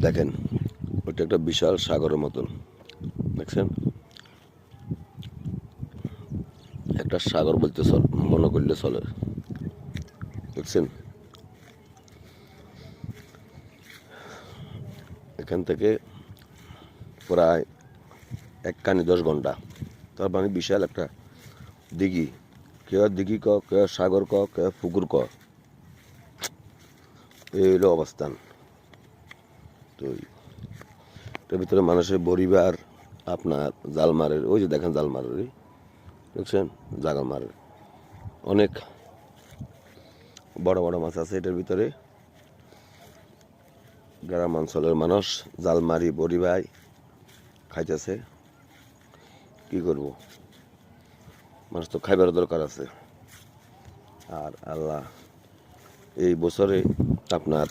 দেখেন, ওটা একটা বিশাল সাগরের মতন, দেখছেন? একটা সাগর বলতে মনে করলে চলে, দেখছেন? এখান থেকে প্রায় 1 কানি 10 ঘন্টা। তার মানে বিশাল একটা দিঘি। কেউ দিঘি ক, কেউ সাগর ক, কেউ পুকুর ক, এই হলো অবস্থান। তো এটার ভিতরে মানুষের পরিবার আপনার জাল মারে, ওই যে দেখেন জাল মারে, দেখছেন? জাল মারে অনেক বড় বড় মাছ আছে এটার ভিতরে। গ্রাম অঞ্চলের মানুষ জাল মারি পরিবার খাইতেছে। কি করব, মানুষ তো খাইবার দরকার আছে। আর আল্লাহ এই বছরে আপনার